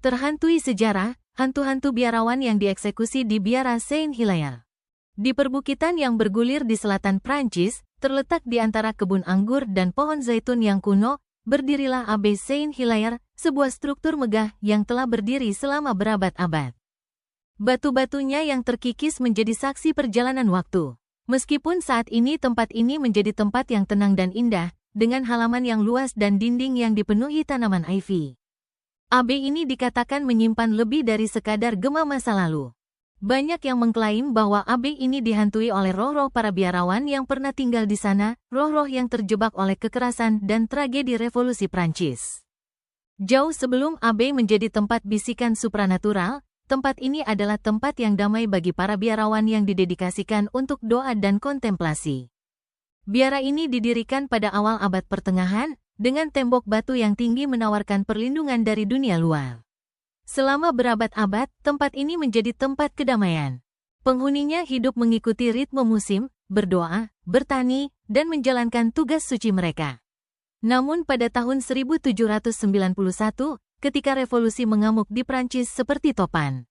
Terhantui sejarah, hantu-hantu biarawan yang dieksekusi di biara Saint Hilaire. Di perbukitan yang bergulir di selatan Prancis, terletak di antara kebun anggur dan pohon zaitun yang kuno, berdirilah Abbaye Saint Hilaire, sebuah struktur megah yang telah berdiri selama berabad-abad. Batu-batunya yang terkikis menjadi saksi perjalanan waktu. Meskipun saat ini tempat ini menjadi tempat yang tenang dan indah, dengan halaman yang luas dan dinding yang dipenuhi tanaman ivy. Abbaye ini dikatakan menyimpan lebih dari sekadar gema masa lalu. Banyak yang mengklaim bahwa Abbaye ini dihantui oleh roh-roh para biarawan yang pernah tinggal di sana, roh-roh yang terjebak oleh kekerasan dan tragedi revolusi Prancis. Jauh sebelum Abbaye menjadi tempat bisikan supranatural, tempat ini adalah tempat yang damai bagi para biarawan yang didedikasikan untuk doa dan kontemplasi. Biara ini didirikan pada awal abad pertengahan, dengan tembok batu yang tinggi menawarkan perlindungan dari dunia luar. Selama berabad-abad, tempat ini menjadi tempat kedamaian. Penghuninya hidup mengikuti ritme musim, berdoa, bertani, dan menjalankan tugas suci mereka. Namun pada tahun 1791, ketika revolusi mengamuk di Prancis seperti topan,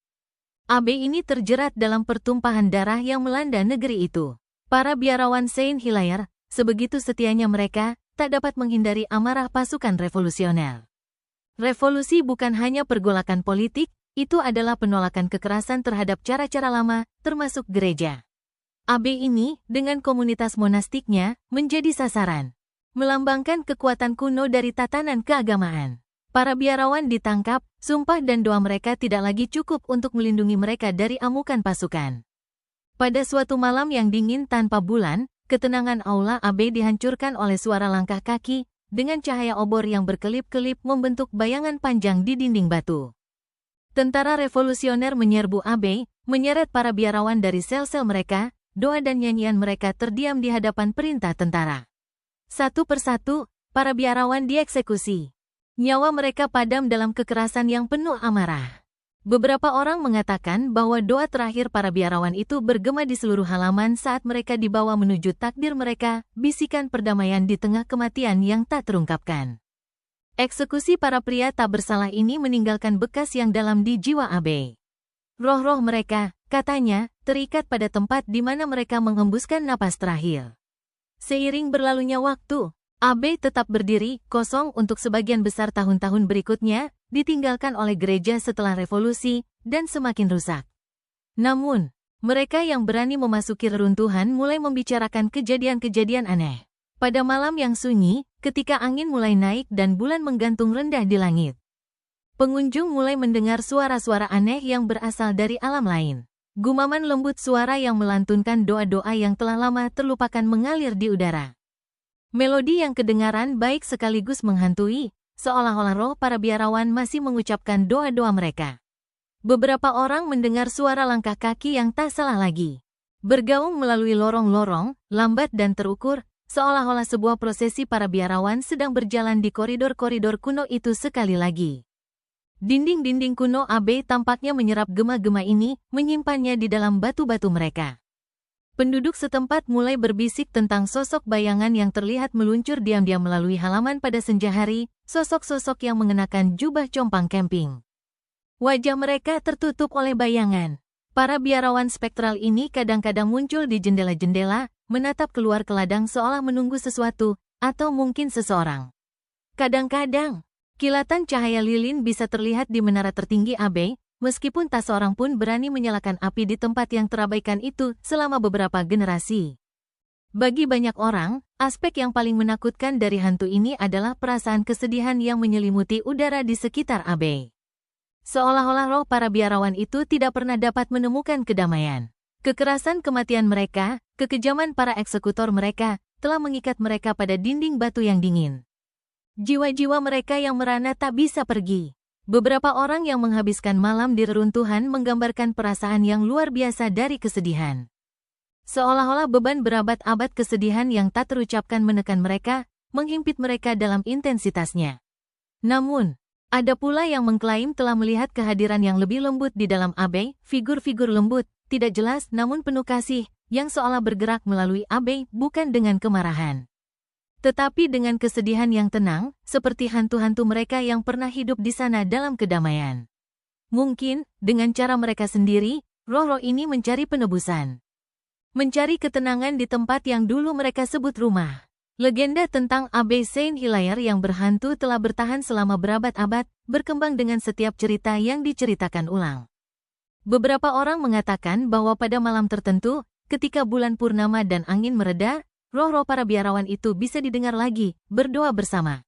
Abbaye ini terjerat dalam pertumpahan darah yang melanda negeri itu. Para biarawan Saint Hilaire, sebegitu setianya mereka, tak dapat menghindari amarah pasukan revolusioner. Revolusi bukan hanya pergolakan politik, itu adalah penolakan kekerasan terhadap cara-cara lama, termasuk gereja. Abbaye ini, dengan komunitas monastiknya, menjadi sasaran. Melambangkan kekuatan kuno dari tatanan keagamaan. Para biarawan ditangkap, sumpah dan doa mereka tidak lagi cukup untuk melindungi mereka dari amukan pasukan. Pada suatu malam yang dingin tanpa bulan, ketenangan aula Abbaye dihancurkan oleh suara langkah kaki, dengan cahaya obor yang berkelip-kelip membentuk bayangan panjang di dinding batu. Tentara revolusioner menyerbu Abbaye, menyeret para biarawan dari sel-sel mereka, doa dan nyanyian mereka terdiam di hadapan perintah tentara. Satu persatu, para biarawan dieksekusi. Nyawa mereka padam dalam kekerasan yang penuh amarah. Beberapa orang mengatakan bahwa doa terakhir para biarawan itu bergema di seluruh halaman saat mereka dibawa menuju takdir mereka, bisikan perdamaian di tengah kematian yang tak terungkapkan. Eksekusi para pria tak bersalah ini meninggalkan bekas yang dalam di jiwa Abbaye. Roh-roh mereka, katanya, terikat pada tempat di mana mereka menghembuskan napas terakhir. Seiring berlalunya waktu, Abbaye tetap berdiri, kosong untuk sebagian besar tahun-tahun berikutnya, ditinggalkan oleh gereja setelah revolusi, dan semakin rusak. Namun, mereka yang berani memasuki reruntuhan mulai membicarakan kejadian-kejadian aneh. Pada malam yang sunyi, ketika angin mulai naik dan bulan menggantung rendah di langit, pengunjung mulai mendengar suara-suara aneh yang berasal dari alam lain. Gumaman lembut suara yang melantunkan doa-doa yang telah lama terlupakan mengalir di udara. Melodi yang kedengaran baik sekaligus menghantui, seolah-olah roh para biarawan masih mengucapkan doa-doa mereka. Beberapa orang mendengar suara langkah kaki yang tak salah lagi. Bergaung melalui lorong-lorong, lambat dan terukur, seolah-olah sebuah prosesi para biarawan sedang berjalan di koridor-koridor kuno itu sekali lagi. Dinding-dinding kuno Abbaye tampaknya menyerap gema-gema ini, menyimpannya di dalam batu-batu mereka. Penduduk setempat mulai berbisik tentang sosok bayangan yang terlihat meluncur diam-diam melalui halaman pada senja hari, sosok-sosok yang mengenakan jubah compang camping. Wajah mereka tertutup oleh bayangan. Para biarawan spektral ini kadang-kadang muncul di jendela-jendela, menatap keluar ke ladang seolah menunggu sesuatu, atau mungkin seseorang. Kadang-kadang, kilatan cahaya lilin bisa terlihat di menara tertinggi Abbaye, meskipun tak seorang pun berani menyalakan api di tempat yang terabaikan itu selama beberapa generasi. Bagi banyak orang, aspek yang paling menakutkan dari hantu ini adalah perasaan kesedihan yang menyelimuti udara di sekitar Abbaye. Seolah-olah roh para biarawan itu tidak pernah dapat menemukan kedamaian. Kekerasan kematian mereka, kekejaman para eksekutor mereka, telah mengikat mereka pada dinding batu yang dingin. Jiwa-jiwa mereka yang merana tak bisa pergi. Beberapa orang yang menghabiskan malam di reruntuhan menggambarkan perasaan yang luar biasa dari kesedihan. Seolah-olah beban berabad-abad kesedihan yang tak terucapkan menekan mereka, menghimpit mereka dalam intensitasnya. Namun, ada pula yang mengklaim telah melihat kehadiran yang lebih lembut di dalam Abbaye, figur-figur lembut, tidak jelas namun penuh kasih, yang seolah bergerak melalui Abbaye bukan dengan kemarahan, tetapi dengan kesedihan yang tenang, seperti hantu-hantu mereka yang pernah hidup di sana dalam kedamaian. Mungkin, dengan cara mereka sendiri, roh-roh ini mencari penebusan. Mencari ketenangan di tempat yang dulu mereka sebut rumah. Legenda tentang Abbey Saint Hilaire yang berhantu telah bertahan selama berabad-abad, berkembang dengan setiap cerita yang diceritakan ulang. Beberapa orang mengatakan bahwa pada malam tertentu, ketika bulan purnama dan angin mereda, roh-roh para biarawan itu bisa didengar lagi, berdoa bersama.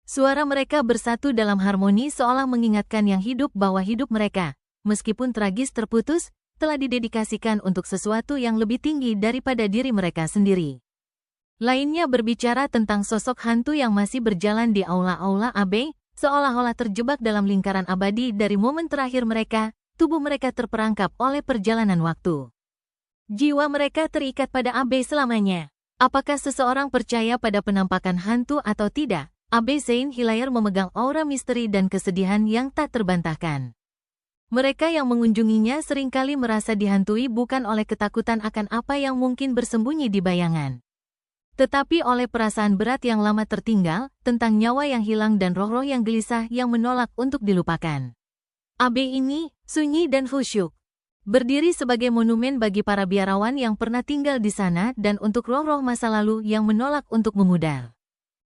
Suara mereka bersatu dalam harmoni seolah mengingatkan yang hidup bahwa hidup mereka, meskipun tragis terputus, telah didedikasikan untuk sesuatu yang lebih tinggi daripada diri mereka sendiri. Lainnya berbicara tentang sosok hantu yang masih berjalan di aula-aula Abbey, seolah-olah terjebak dalam lingkaran abadi dari momen terakhir mereka. Tubuh mereka terperangkap oleh perjalanan waktu. Jiwa mereka terikat pada Abbey selamanya. Apakah seseorang percaya pada penampakan hantu atau tidak? Abbey Saint Hilaire memegang aura misteri dan kesedihan yang tak terbantahkan. Mereka yang mengunjunginya seringkali merasa dihantui bukan oleh ketakutan akan apa yang mungkin bersembunyi di bayangan, tetapi oleh perasaan berat yang lama tertinggal, tentang nyawa yang hilang dan roh-roh yang gelisah yang menolak untuk dilupakan. Abbey ini, sunyi dan khusyuk, berdiri sebagai monumen bagi para biarawan yang pernah tinggal di sana dan untuk roh-roh masa lalu yang menolak untuk memudar.